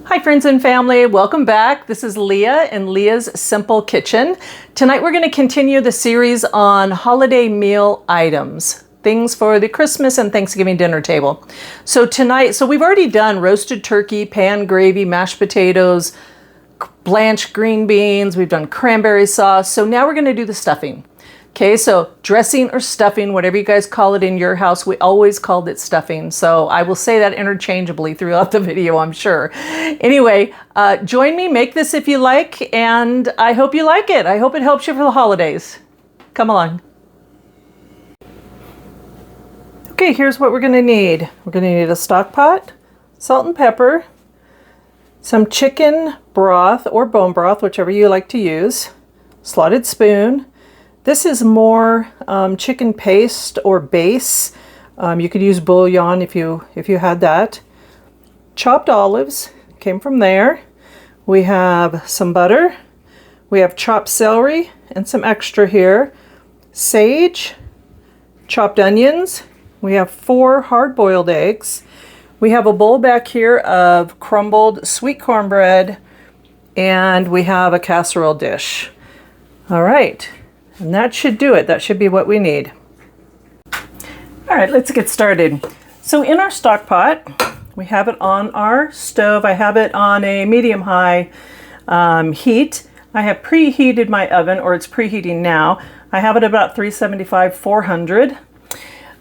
Hi friends and family, welcome back. This is Leah in Leah's Simple Kitchen. Tonight we're going to continue the series on holiday meal items, things for the Christmas and Thanksgiving dinner table. So we've already done roasted turkey, pan gravy, mashed potatoes, blanched green beans, we've done cranberry sauce. So now we're going to do the stuffing. Okay, so dressing or stuffing, whatever you guys call it in your house, we always called it stuffing. So I will say that interchangeably throughout the video, I'm sure. Anyway, join me, make this if you like, and I hope you like it. I hope it helps you for the holidays. Come along. Okay, here's what we're gonna need. We're gonna need a stock pot, salt and pepper, some chicken broth or bone broth, whichever you like to use, slotted spoon. This is more chicken paste or base. You could use bouillon if you had that. Chopped olives came from there. We have some butter. We have chopped celery and some extra here. Sage, chopped onions. We have 4 hard-boiled eggs. We have a bowl back here of crumbled sweet cornbread, and we have a casserole dish. All right. And that should do it. That should be what we need. All right, let's get started. So in our stock pot, we have it on our stove. I have it on a medium-high heat. I have preheated my oven, or it's preheating now. I have it about 375, 400.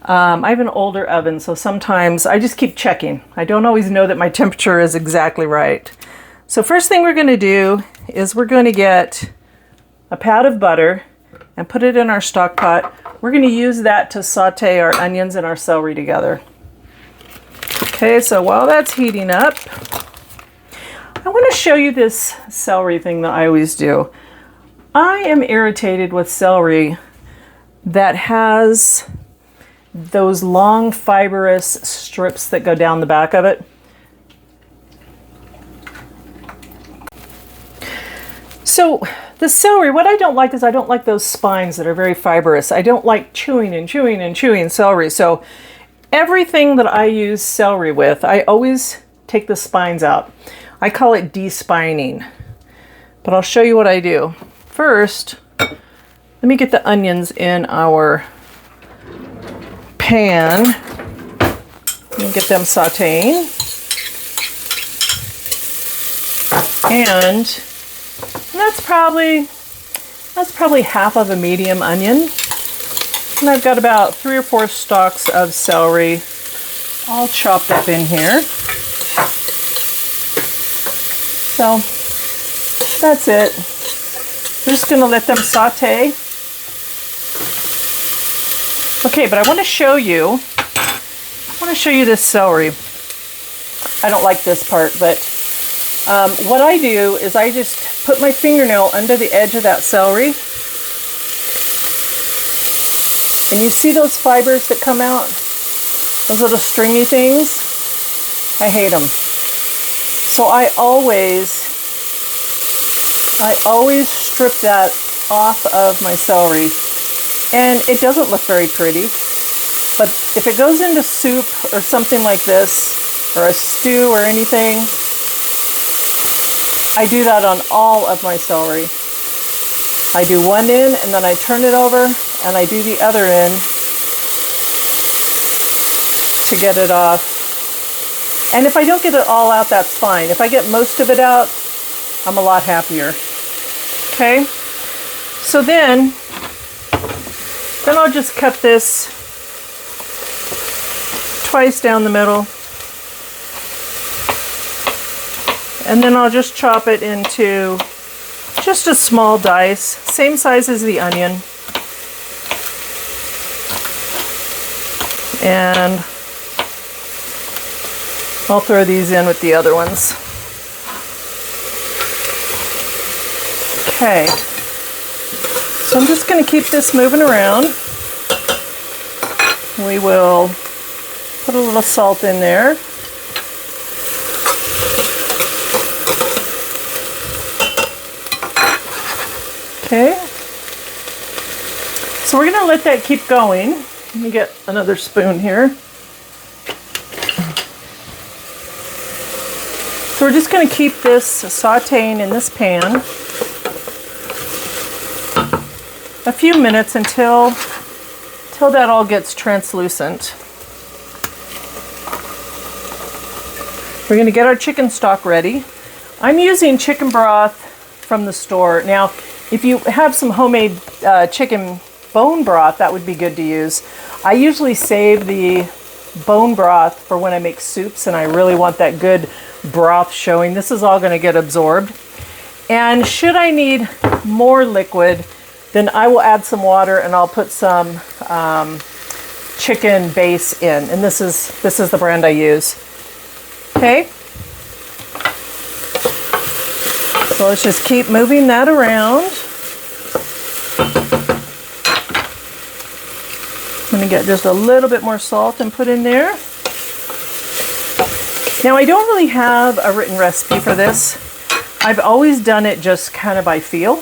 I have an older oven, so sometimes I just keep checking. I don't always know that my temperature is exactly right. So first thing we're going to do is we're going to get a pat of butter and put it in our stock pot. We're going to use that to saute our onions and our celery together. Okay, so while that's heating up, I want to show you this celery thing that I always do. I am irritated with celery that has those long fibrous strips that go down the back of it. So the celery, what I don't like is I don't like those spines that are very fibrous. I don't like chewing and chewing and chewing celery. So everything that I use celery with, I always take the spines out. I call it despining. But I'll show you what I do. First, let me get the onions in our pan and get them sauteing. And that's probably half of a medium onion. And I've got about 3 or 4 stalks of celery all chopped up in here. So that's it. We're just going to let them saute. Okay, but I want to show you this celery. I don't like this part, but what I do is I just put my fingernail under the edge of that celery. And you see those fibers that come out? Those little stringy things? I hate them. So I always strip that off of my celery. And it doesn't look very pretty. But if it goes into soup or something like this, or a stew or anything, I do that on all of my celery. I do one end and then I turn it over and I do the other end to get it off. And if I don't get it all out, that's fine. If I get most of it out, I'm a lot happier. Okay? So then I'll just cut this twice down the middle. And then I'll just chop it into just a small dice, same size as the onion. And I'll throw these in with the other ones. Okay. So I'm just going to keep this moving around. We will put a little salt in there. Okay, so we're going to let that keep going. Let me get another spoon here. So we're just going to keep this sauteing in this pan a few minutes until that all gets translucent. We're going to get our chicken stock ready. I'm using chicken broth from the store. Now, if you have some homemade chicken bone broth, that would be good to use. I usually save the bone broth for when I make soups and I really want that good broth showing. This is all going to get absorbed. And should I need more liquid, then I will add some water and I'll put some chicken base in. And this is the brand I use. Okay. So let's just keep moving that around. I'm going to get just a little bit more salt and put in there. Now, I don't really have a written recipe for this. I've always done it just kind of by feel.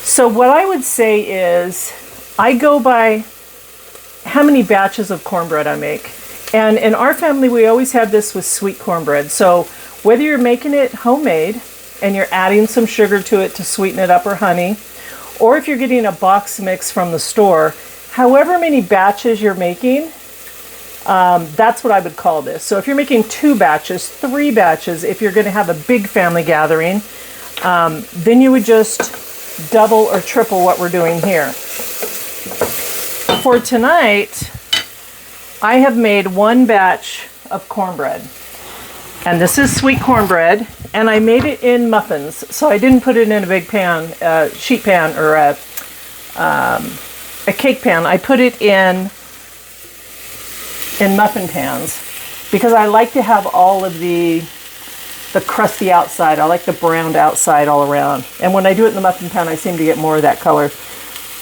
So what I would say is I go by how many batches of cornbread I make. And in our family, we always have this with sweet cornbread. So whether you're making it homemade and you're adding some sugar to it to sweeten it up or honey, or if you're getting a box mix from the store, however many batches you're making, that's what I would call this. So if you're making 2 batches, 3 batches, if you're going to have a big family gathering, then you would just double or triple what we're doing here. For tonight, I have made 1 batch of cornbread. And this is sweet cornbread, and I made it in muffins. So I didn't put it in a big pan, sheet pan, or a cake pan. I put it in muffin pans because I like to have all of the crusty outside. I like the browned outside all around. And when I do it in the muffin pan, I seem to get more of that color.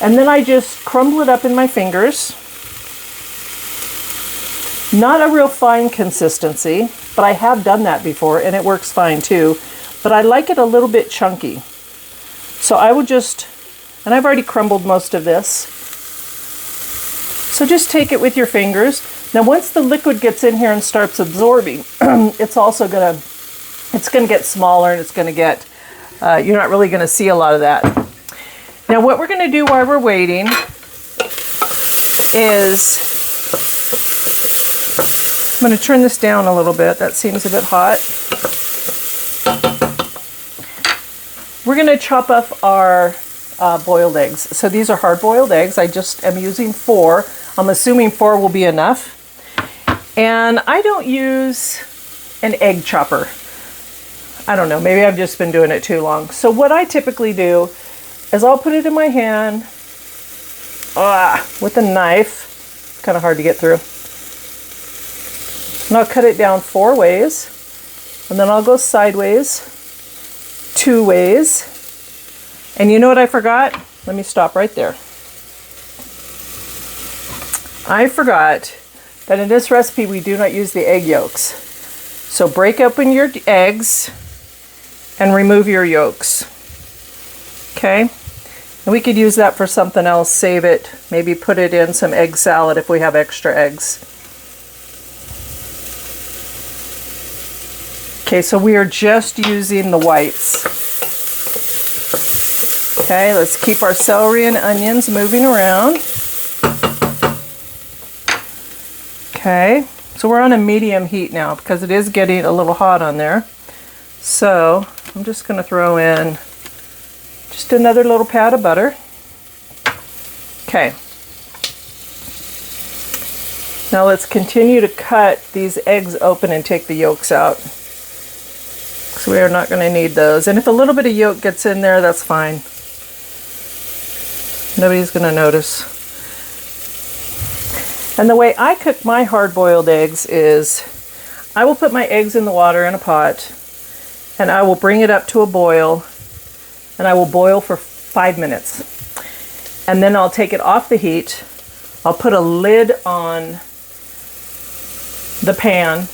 And then I just crumble it up in my fingers. Not a real fine consistency, but I have done that before and it works fine too. But I like it a little bit chunky. So I would just, and I've already crumbled most of this. So just take it with your fingers. Now once the liquid gets in here and starts absorbing, it's gonna get smaller and it's gonna get, you're not really gonna see a lot of that. Now what we're gonna do while we're waiting is, I'm going to turn this down a little bit. That seems a bit hot. We're going to chop up our boiled eggs. So these are hard-boiled eggs. I just am using 4. I'm assuming 4 will be enough. And I don't use an egg chopper. I don't know. Maybe I've just been doing it too long. So what I typically do is I'll put it in my hand with a knife. It's kind of hard to get through. And I'll cut it down 4 ways, and then I'll go sideways 2 ways. And you know what I forgot? Let me stop right there. I forgot that in this recipe we do not use the egg yolks. So break open your eggs and remove your yolks. Okay? And we could use that for something else, save it, maybe put it in some egg salad if we have extra eggs. Okay, so we are just using the whites. Okay, let's keep our celery and onions moving around. Okay, so we're on a medium heat now because it is getting a little hot on there. So I'm just going to throw in just another little pat of butter. Okay. Now let's continue to cut these eggs open and take the yolks out. So we are not going to need those. And if a little bit of yolk gets in there, that's fine. Nobody's going to notice. And the way I cook my hard-boiled eggs is I will put my eggs in the water in a pot and I will bring it up to a boil and I will boil for 5 minutes. And then I'll take it off the heat. I'll put a lid on the pan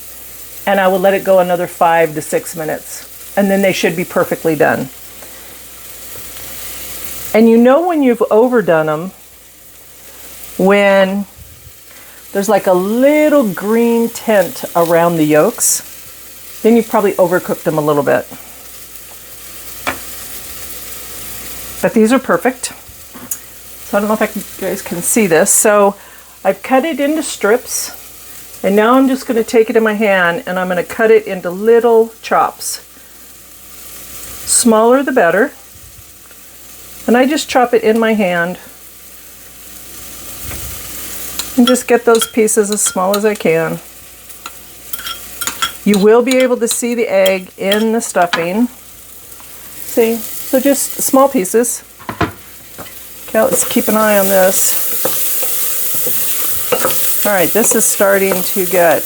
and I will let it go another 5 to 6 minutes. And then they should be perfectly done. And you know when you've overdone them, when there's like a little green tint around the yolks. then you probably overcooked them a little bit. But these are perfect. So I don't know if you guys can see this. So I've cut it into strips, and now I'm just going to take it in my hand and I'm going to cut it into little chops. Smaller the better. And I just chop it in my hand and just get those pieces as small as I can. You will be able to see the egg in the stuffing. See? So just small pieces. Okay, let's keep an eye on this. All right, this is starting to get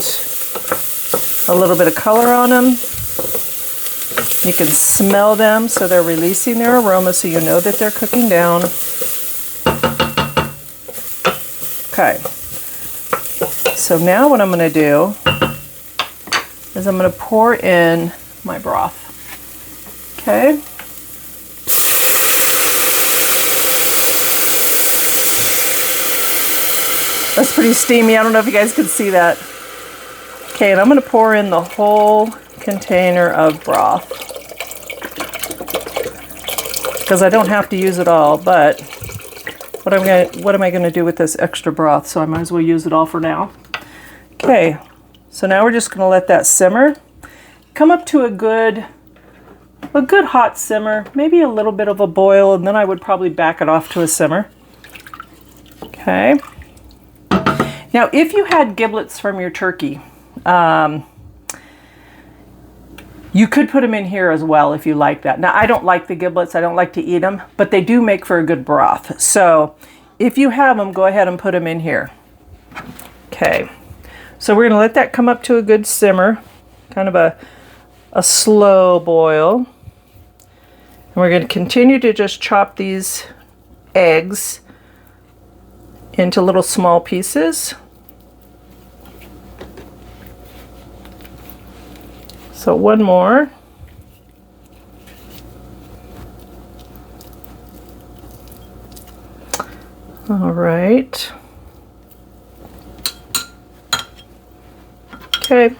a little bit of color on them. You can smell them, so they're releasing their aroma, so you know that they're cooking down. Okay. So now what I'm going to do is I'm going to pour in my broth. Okay. That's pretty steamy. I don't know if you guys can see that. Okay, and I'm going to pour in the whole container of broth, because I don't have to use it all, but what am I going to do with this extra broth? So I might as well use it all for now. Okay, so now we're just going to let that simmer. Come up to a good hot simmer, maybe a little bit of a boil, and then I would probably back it off to a simmer. Okay. Now, if you had giblets from your turkey, you could put them in here as well if you like that. Now, I don't like the giblets. I don't like to eat them, but they do make for a good broth. So if you have them, go ahead and put them in here. Okay. So we're going to let that come up to a good simmer, kind of a slow boil. And we're going to continue to just chop these eggs into little small pieces. So one more. All right. Okay,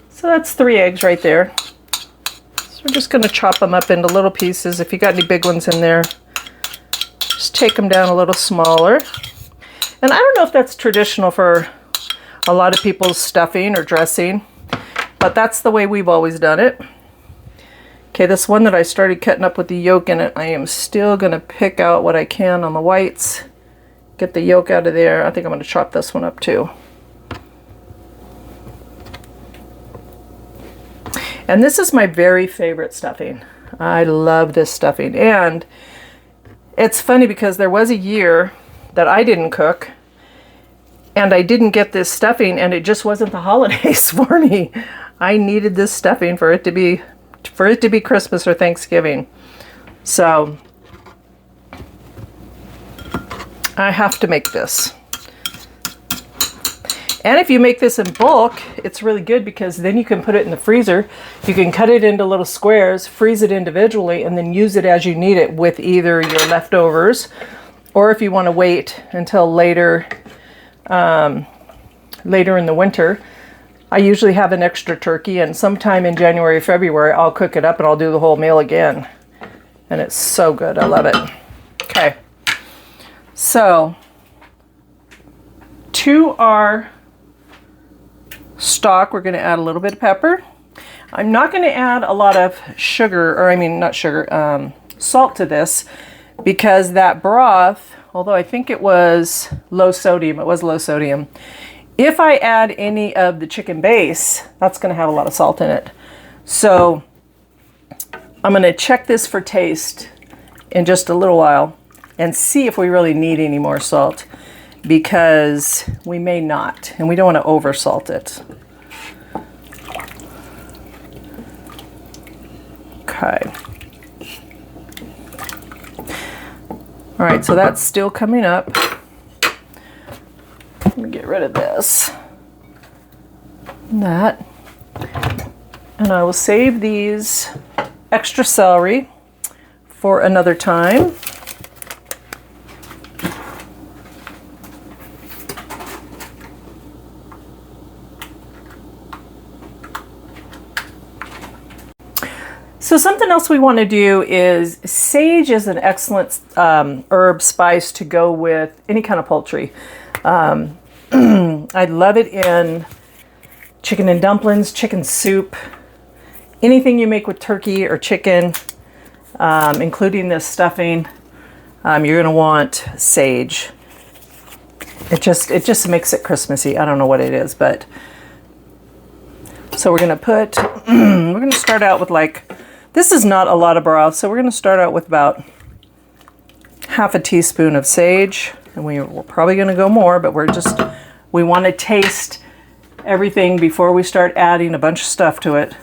so that's 3 eggs right there. So we're just going to chop them up into little pieces. If you got any big ones in there, just take them down a little smaller. And I don't know if that's traditional for a lot of people's stuffing or dressing, but that's the way we've always done it. Okay, this one that I started cutting up with the yolk in it, I am still going to pick out what I can on the whites. Get the yolk out of there. I think I'm going to chop this one up too. And this is my very favorite stuffing. I love this stuffing. And it's funny because there was a year that I didn't cook and I didn't get this stuffing, and it just wasn't the holidays for me. I needed this stuffing for it to be Christmas or Thanksgiving. So I have to make this. And if you make this in bulk, it's really good because then you can put it in the freezer. You can cut it into little squares, freeze it individually, and then use it as you need it with either your leftovers, or if you want to wait until later in the winter. I usually have an extra turkey, and sometime in January or February, I'll cook it up and I'll do the whole meal again. And it's so good. I love it. Okay. So, to our stock, we're going to add a little bit of pepper. I'm not going to add a lot of sugar, or I mean, not sugar, salt to this, because that broth, although I think it was low sodium, if I add any of the chicken base, that's going to have a lot of salt in it. So I'm going to check this for taste in just a little while and see if we really need any more salt, because we may not, and we don't want to over salt it. Okay. All right, so that's still coming up. Let me get rid of this and that. And I will save these extra celery for another time. So something else we want to do is sage is an excellent herb spice to go with any kind of poultry. I love it in chicken and dumplings, chicken soup, anything you make with turkey or chicken, including this stuffing. You're going to want sage. It just makes it Christmassy. I don't know what it is, but so we're going to put we're going to start out with, like, this is not a lot of broth, so we're going to start out with about half a teaspoon of sage, and we're probably going to go more, but we want to taste everything before we start adding a bunch of stuff to it.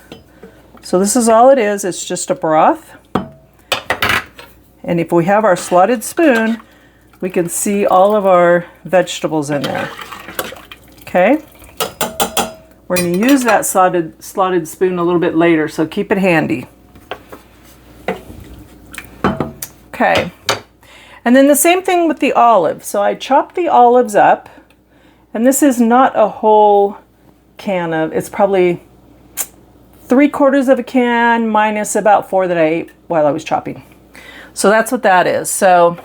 So this is all it is. It's just a broth. And if we have our slotted spoon, we can see all of our vegetables in there. Okay? We're going to use that slotted spoon a little bit later, so keep it handy. Okay. And then the same thing with the olive. So I chopped the olives up, and this is not a whole can of, it's probably 3/4 of a can minus about 4 that I ate while I was chopping. So that's what that is. So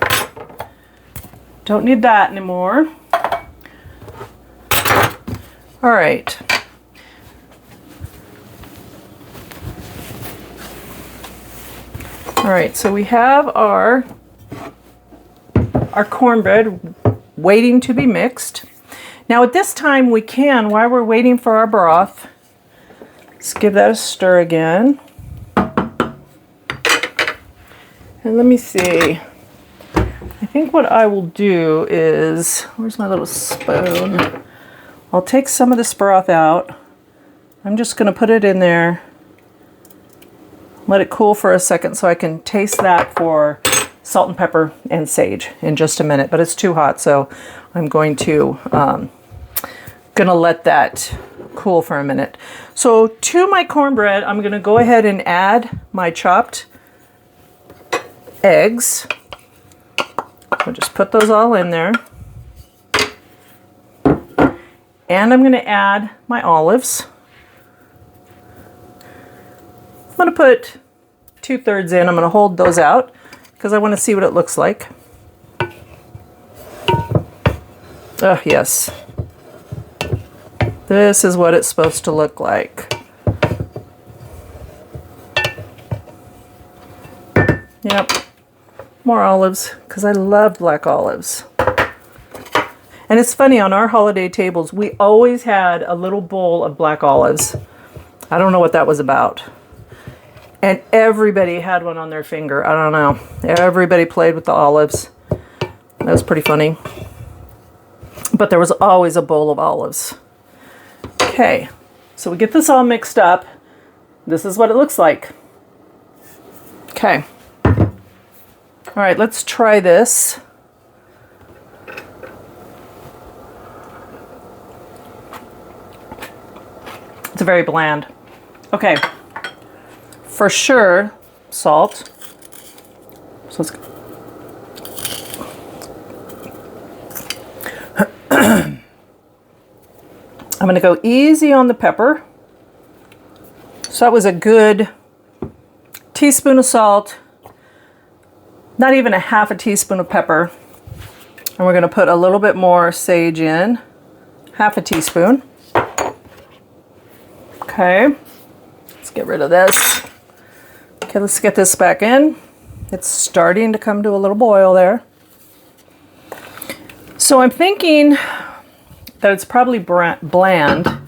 don't need that anymore. All right. All right, so we have our cornbread waiting to be mixed. Now at this time we can, while we're waiting for our broth, let's give that a stir again. And let me see. I think what I will do is, where's my little spoon? I'll take some of this broth out. I'm just going to put it in there. Let it cool for a second so I can taste that for salt and pepper and sage in just a minute. But it's too hot, so I'm going to let that cool for a minute. So to my cornbread, I'm going to go ahead and add my chopped eggs. I'll just put those all in there. And I'm going to add my olives. I'm going to put 2/3 in. I'm going to hold those out because I want to see what it looks like. Oh, yes. This is what it's supposed to look like. Yep. More olives because I love black olives. And it's funny, on our holiday tables, we always had a little bowl of black olives. I don't know what that was about. And everybody had one on their finger. I don't know. Everybody played with the olives. That was pretty funny. But there was always a bowl of olives. Okay, so we get this all mixed up. This is what it looks like. Okay. All right, let's try this. It's very bland. Okay. For sure, salt. So let's go. I'm going to go easy on the pepper. So that was a good teaspoon of salt, not even a half a teaspoon of pepper. And we're going to put a little bit more sage in, half a teaspoon. Okay, let's get rid of this. Okay, let's get this back in. It's starting to come to a little boil there. So I'm thinking that it's probably bland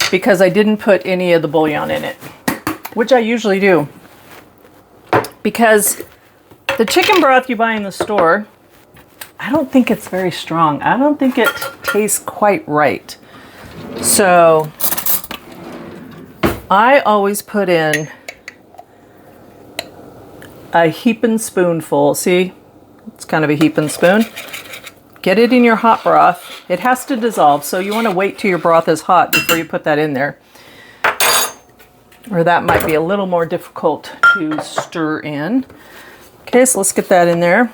because I didn't put any of the bouillon in it, which I usually do. Because the chicken broth you buy in the store, I don't think it's very strong. I don't think it tastes quite right. So I always put in a heaping spoonful. See, it's kind of a heaping spoon. Get it in your hot broth. It has to dissolve, so you want to wait till your broth is hot before you put that in there. Or that might be a little more difficult to stir in. Okay, so let's get that in there.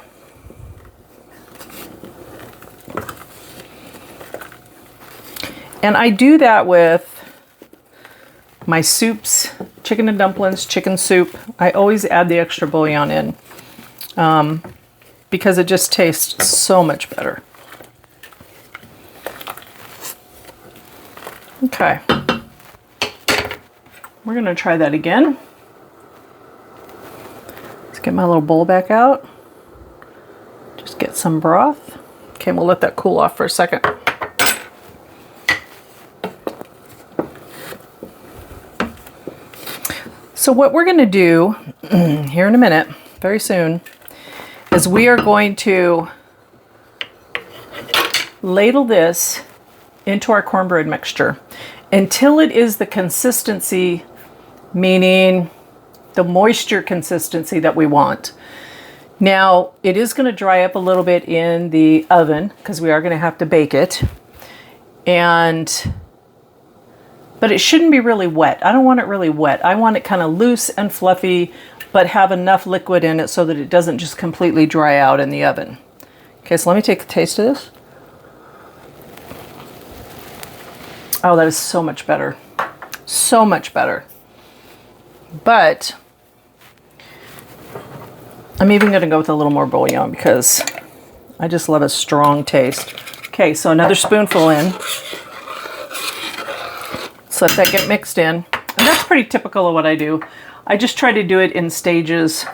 And I do that with my soups, chicken and dumplings, chicken soup, I always add the extra bouillon in because it just tastes so much better. Okay, we're gonna try that again. Let's get my little bowl back out. Just get some broth. Okay, we'll let that cool off for a second. So what we're gonna do here in a minute, very soon, is we are going to ladle this into our cornbread mixture until it is the consistency, meaning the moisture consistency that we want. Now, it is going to dry up a little bit in the oven because we are going to have to bake it. But it shouldn't be really wet. I don't want it really wet. I want it kind of loose and fluffy, but have enough liquid in it so that it doesn't just completely dry out in the oven. Okay, so let me take a taste of this. Oh, that is so much better. So much better. But I'm even going to go with a little more bouillon because I just love a strong taste. Okay, so another spoonful in. Let's let that get mixed in. And that's pretty typical of what I do. I just try to do it in stages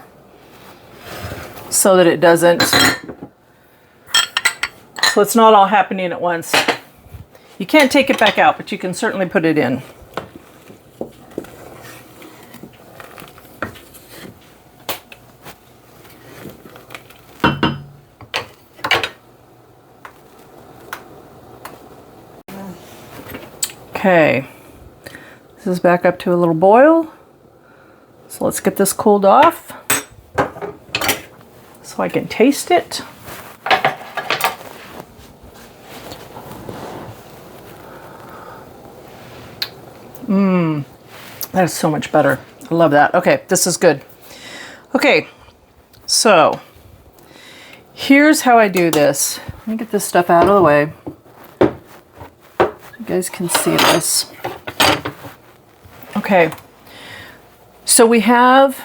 so that it doesn't, so it's not all happening at once. You can't take it back out, but you can certainly put it in. Okay, this is back up to a little boil. So let's get this cooled off so I can taste it. That is so much better. I love that. Okay, this is good. Okay, so here's how I do this. Let me get this stuff out of the way so you guys can see this. Okay, so we have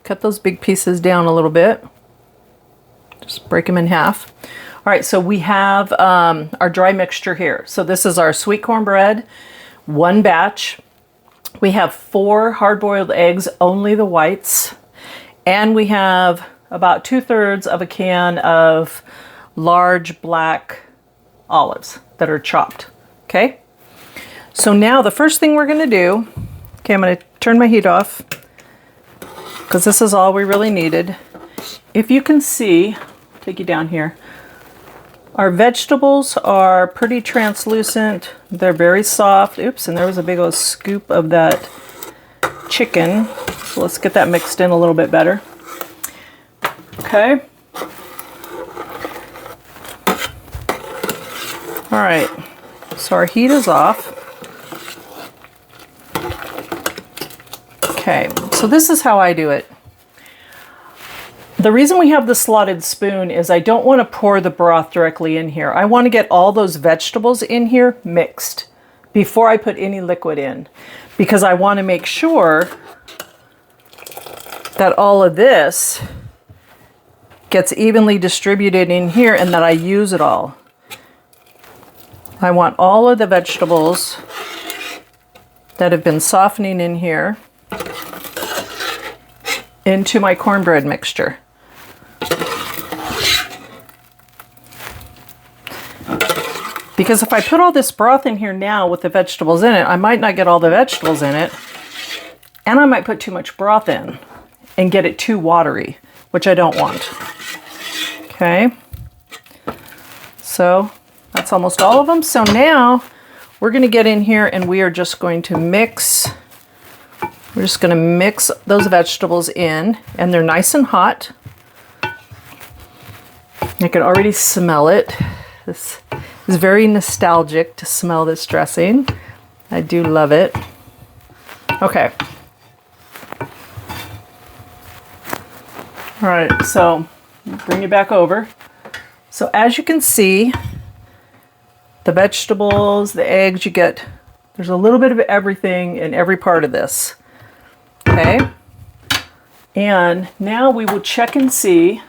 cut those big pieces down a little bit. Just break them in half. All right, so we have our dry mixture here. So this is our sweet cornbread, one batch. We have 4 hard-boiled eggs, only the whites. And we have about 2/3 of a can of large black olives that are chopped, okay? So now the first thing we're gonna do, okay, I'm gonna turn my heat off because this is all we really needed. If you can see, I'll take you down here. Our vegetables are pretty translucent. They're very soft. Oops, and there was a big old scoop of that chicken. So let's get that mixed in a little bit better. Okay. All right, so our heat is off. Okay, so this is how I do it. The reason we have the slotted spoon is I don't want to pour the broth directly in here. I want to get all those vegetables in here mixed before I put any liquid in, because I want to make sure that all of this gets evenly distributed in here and that I use it all. I want all of the vegetables that have been softening in here into my cornbread mixture. Because if I put all this broth in here now with the vegetables in it, I might not get all the vegetables in it, and I might put too much broth in and get it too watery, which I don't want. Okay, so that's almost all of them. So now we're going to get in here and we are just going to mix. We're just going to mix those vegetables in, and they're nice and hot. I can already smell it. This is very nostalgic to smell this dressing. I do love it. Okay. All right, so bring it back over. So as you can see, the vegetables, the eggs, you get There's a little bit of everything in every part of this. Okay. And now we will check and see,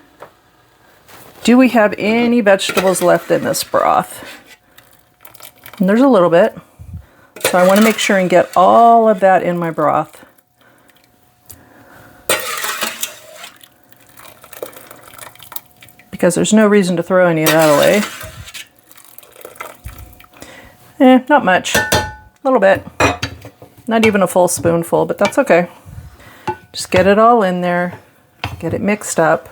do we have any vegetables left in this broth? And there's a little bit. So I want to make sure and get all of that in my broth. Because there's no reason to throw any of that away. Not much. A little bit. Not even a full spoonful, but that's okay. Just get it all in there. Get it mixed up.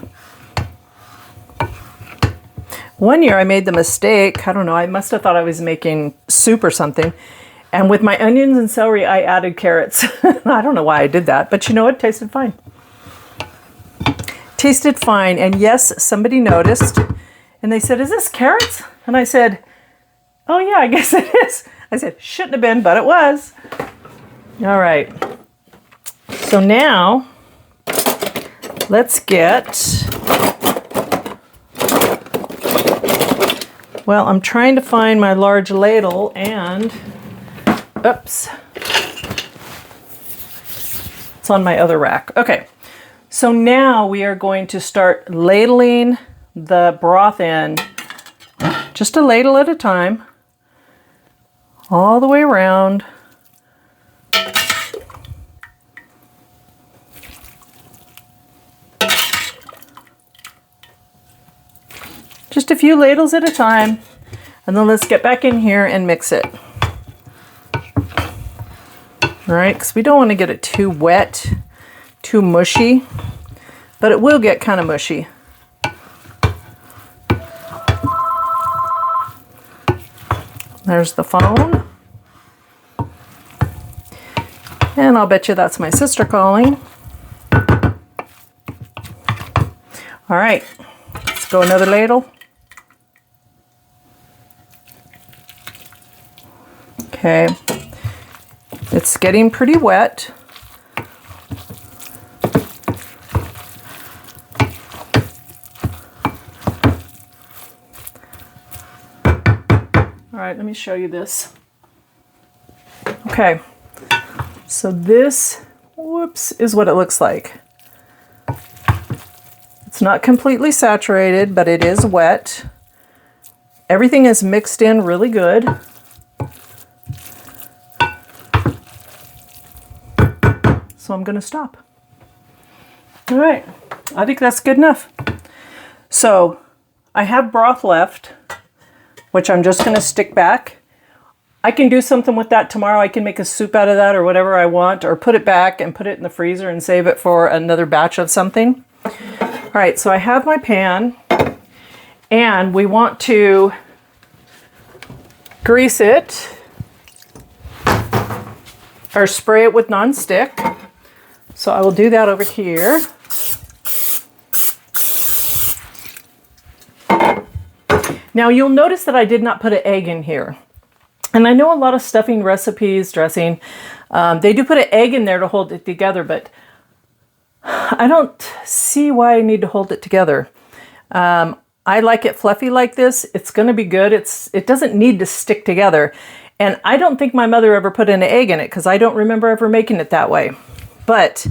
One year I made the mistake, I don't know, I must have thought I was making soup or something. And with my onions and celery, I added carrots. I don't know why I did that, but you know what? It tasted fine. Tasted fine. And yes, somebody noticed. And they said, is this carrots? And I said, oh yeah, I guess it is. I said, shouldn't have been, but it was. All right. So now, let's get... Well, I'm trying to find my large ladle and, oops, it's on my other rack. Okay, so now we are going to start ladling the broth in, just a ladle at a time, all the way around. Just a few ladles at a time, and then let's get back in here and mix it. All right, because we don't want to get it too wet, too mushy, but it will get kind of mushy. There's the phone. And I'll bet you that's my sister calling. All right, let's go another ladle. Okay, it's getting pretty wet. All right, let me show you this. Okay, so this, whoops, is what it looks like. It's not completely saturated, but it is wet. Everything is mixed in really good. So I'm going to stop. All right, I think that's good enough. So I have broth left, which I'm just going to stick back. I can do something with that tomorrow. I can make a soup out of that or whatever I want, or put it back and put it in the freezer and save it for another batch of something. All right, so I have my pan, and we want to grease it or spray it with nonstick. So I will do that over here. Now you'll notice that I did not put an egg in here. And I know a lot of stuffing recipes, dressing, they do put an egg in there to hold it together, but I don't see why I need to hold it together. I like it fluffy like this. It's going to be good. It doesn't need to stick together. And I don't think my mother ever put an egg in it because I don't remember ever making it that way. But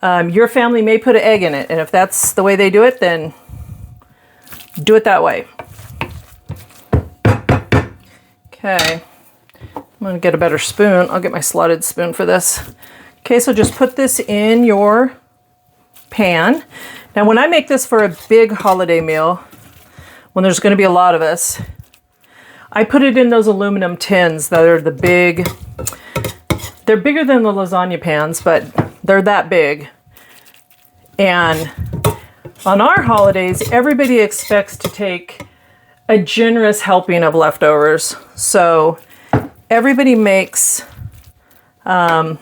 your family may put an egg in it. And if that's the way they do it, then do it that way. Okay, I'm going to get a better spoon. I'll get my slotted spoon for this. Okay, so just put this in your pan. Now when I make this for a big holiday meal, when there's going to be a lot of us, I put it in those aluminum tins that are the big, they're bigger than the lasagna pans, but they're that big. And on our holidays, everybody expects to take a generous helping of leftovers. So everybody makes a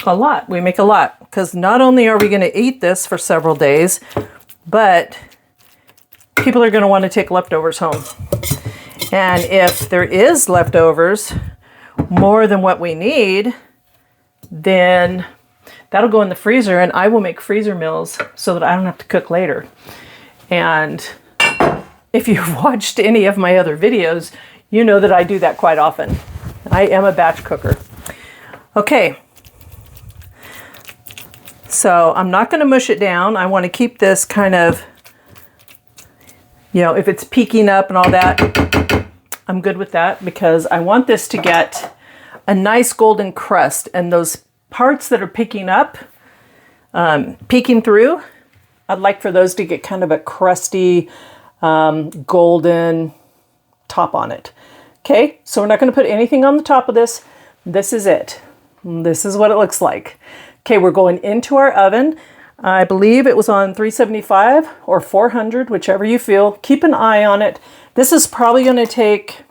lot. We make a lot because not only are we going to eat this for several days, but people are going to want to take leftovers home. And if there is leftovers more than what we need, then that'll go in the freezer, and I will make freezer meals so that I don't have to cook later. And if you've watched any of my other videos, you know that I do that quite often. I am a batch cooker. Okay. So I'm not going to mush it down. I want to keep this kind of, you know, if it's peeking up and all that, I'm good with that because I want this to get a nice golden crust, and those parts that are peeking up, peeking through, I'd like for those to get kind of a crusty, golden top on it. Okay, so we're not going to put anything on the top of this. This is it. This is what it looks like. Okay, we're going into our oven. I believe it was on 375 or 400, whichever you feel. Keep an eye on it. This is probably going to take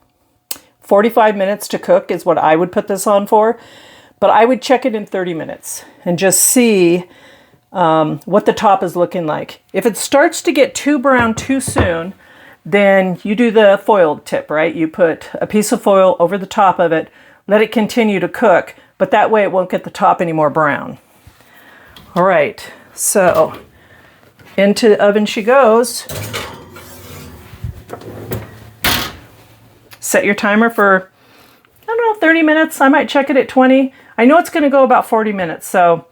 45 minutes to cook is what I would put this on for. But I would check it in 30 minutes and just see what the top is looking like. If it starts to get too brown too soon, then you do the foil tip, right? You put a piece of foil over the top of it, let it continue to cook, but that way it won't get the top any more brown. All right, so into the oven she goes. Set your timer for, I don't know, 30 minutes. I might check it at 20. I know it's gonna go about 40 minutes, so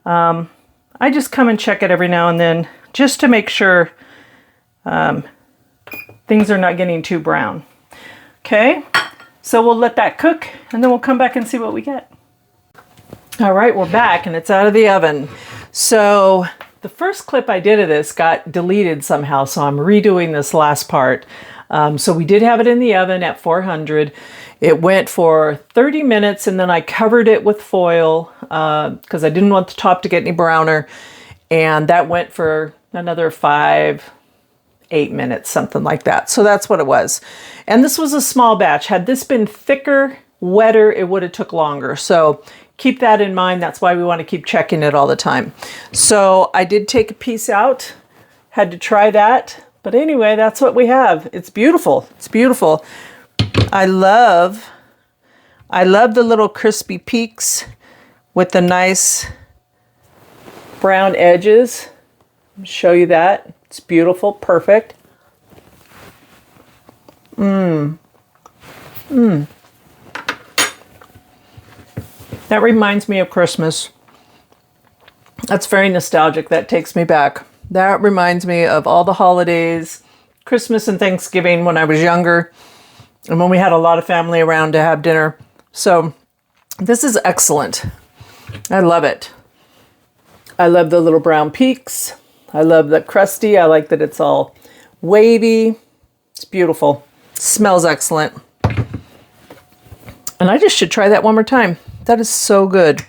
I just come and check it every now and then just to make sure things are not getting too brown. Okay, so we'll let that cook and then we'll come back and see what we get. All right, we're back and it's out of the oven. So the first clip I did of this got deleted somehow, so I'm redoing this last part. So we did have it in the oven at 400. It went for 30 minutes and then I covered it with foil because I didn't want the top to get any browner. And that went for another 5-8 minutes, something like that. So that's what it was. And this was a small batch. Had this been thicker, wetter, it would have took longer. So keep that in mind. That's why we want to keep checking it all the time. So I did take a piece out, had to try that. But anyway, that's what we have. It's beautiful. It's beautiful. I love the little crispy peaks with the nice brown edges. I'll show you that. It's beautiful. Perfect. That reminds me of Christmas. That's very nostalgic. That takes me back. That reminds me of all the holidays, Christmas and Thanksgiving when I was younger, and when we had a lot of family around to have dinner. So this is excellent. I love it. I love the little brown peaks. I love the crusty. I like that it's all wavy. It's beautiful. Smells excellent. And I just should try that one more time. That is so good.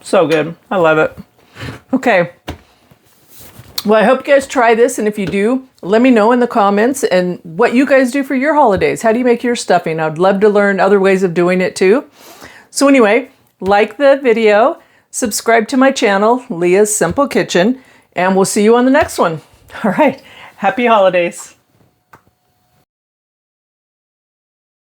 So good. I love it. Okay. Well, I hope you guys try this. And if you do, let me know in the comments and what you guys do for your holidays. How do you make your stuffing? I'd love to learn other ways of doing it too. So anyway, like the video, subscribe to my channel, Leah's Simple Kitchen, and we'll see you on the next one. All right. Happy holidays.